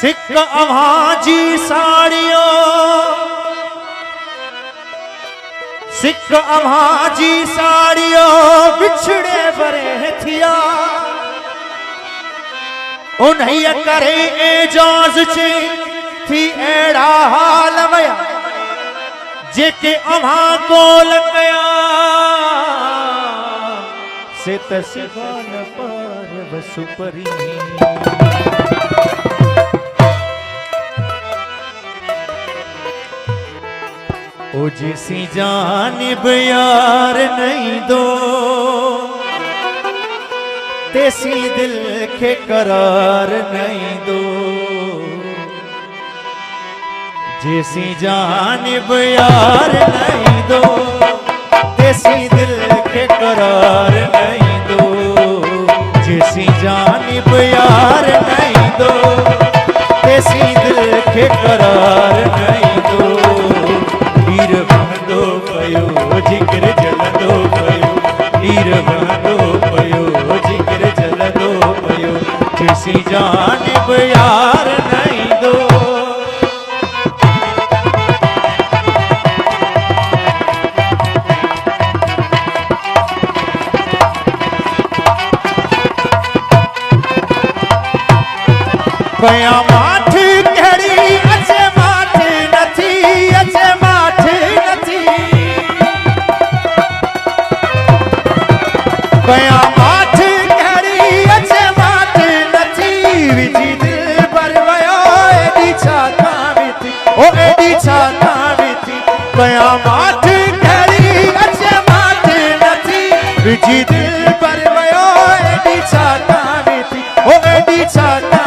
सिक अभाजी साड़ियो सिक अभाजी साड़ियो बिछड़े बरे थिया उन्हें करे एजाज चे थी एड़ा हाल वया जेके अभा कोल गया से तसिवान पर वसुपरी ओ जिसी जानिब यार नहीं दो तेसी दिल के करार नहीं दो जिसी जानिब यार नहीं दो तेसी दिल के करार नहीं दो जिसी जानिब यार नहीं दो तेसी दिल के करार नहीं दो हीर बंदो पयो जिक्र जलदो पयो हीर बंदो पयो जिक्र जलदो पयो किसी जानिब यार नहीं दो पया माठ कड़ी अचे माठ नथी अचे माठ नथी पया माठ कड़ी अचे माठ नथी विजी दिल पर वयो एडी छाता विथी ओ एडी छाता विथी पया माठ कड़ी अचे माठ नथी विजी दिल पर वयो एडी छाता विथी ओ एडी छाता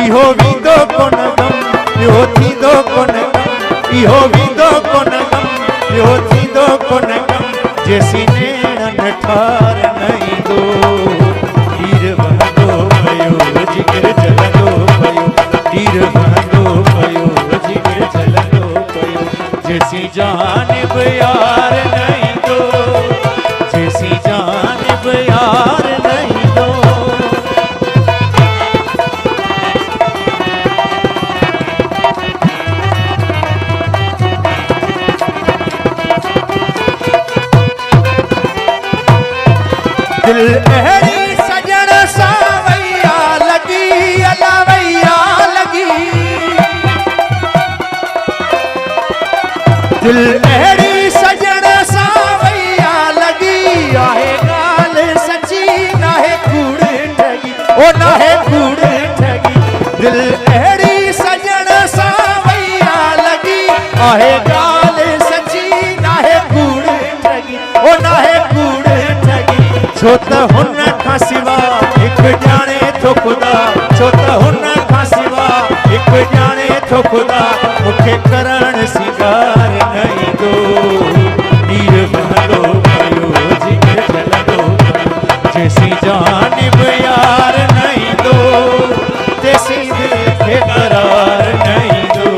इहो विंदो कोन गम इहो थींदो कोन गम इहो विंदो कोन गम इहो थींदो कोन गम जेसी नेणन ठार नहीं दो हीर बहंदो पयो जिक्र जलंदो पयो हीर बहंदो पयो जिक्र जलंदो पयो जेसी जानिब यार नहीं दो जेसी जानिब यार नहीं दो दिल अहड़ी सजन सावैया लगी अलावैया लगी दिल अहड़ी सजन सावैया लगी आहे गाल सची नाहे कूड़ ठगी ओ नाहे कूड़ ठगी दिल अहड़ी सजन सावैया लगी आहे गाल सची नाहे कूड़ ठगी ओ नाहे कूड़ छो त हुन खां सिवा हिकु ॼाणे थो ख़ुदा छो त हुन खां सिवा हिकु ॼाणे थो ख़ुदा मूंखे करण सिंगार नहीं दो हीर बहंदो पयो जिक्र जलंदो पयो जेसी जानिब यार नहीं दो तेसी दिल खे करार नहीं दो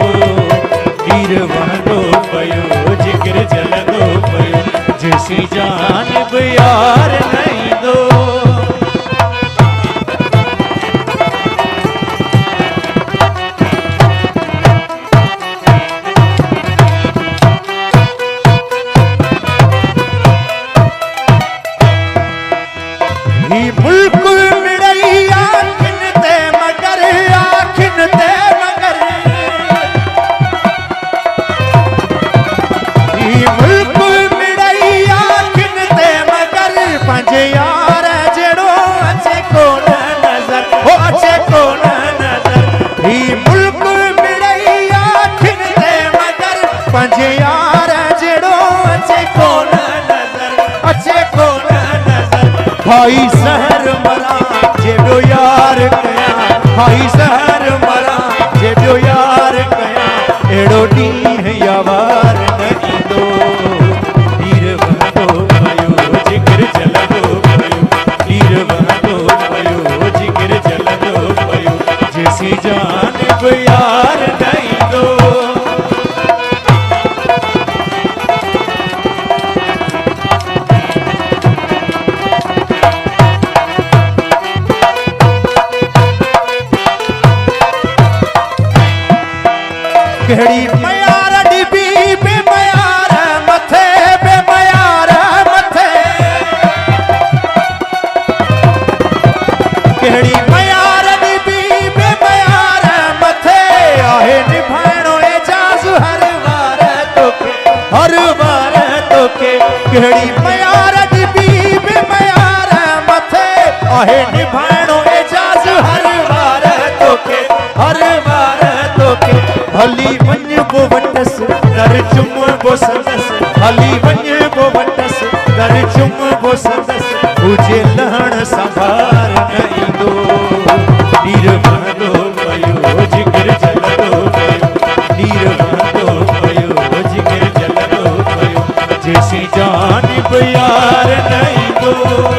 हीर बहंदो पयो जिक्र जलंदो पयो जेसी जानिब यार नहीं दो ही मुल्क मिड़ई आखिन ते मगर आखिन ते मगर ही मुल्क मिड़ई आखिन ते मगर पंहिंजे यार जहिड़ो अचे कोन नज़र हो अचे कोन नज़र ही मुल्क मिड़ई आखिन ते मगर पंहिंजे यार जहिड़ो अचे कोन नज़र अचे कोन नज़र भाई सहर मरा जेबो यार कया भाई सहर मरा जेबो यार कया एड़ो ॾींहुं यावार नहीं दो हीर वहंदो पयो जिगर जलंदो पयो हीर वहंदो पयो जिगर जलंदो पयो जैसी जान यार नहीं दो केड़ी मयार डिबी बे मयार मथे बे मयार मथे केड़ी मयार डिबी बे मयार मथे आहे निभाणो एजाज हर वार तोके केड़ी मयार डिबी बे मयार मथे आहे निभाणो एजाज हर वार तोके हली वञ बो वटस दर चुम बो संदस हली वञ बो वटस दर चुम बो संदस तुझे लहण संभार नहीं दो नीर वहंदो पयो जिगर जलंदो पयो नीर वहंदो पयो जिगर जलंदो पयो जैसी जान यार नहीं दो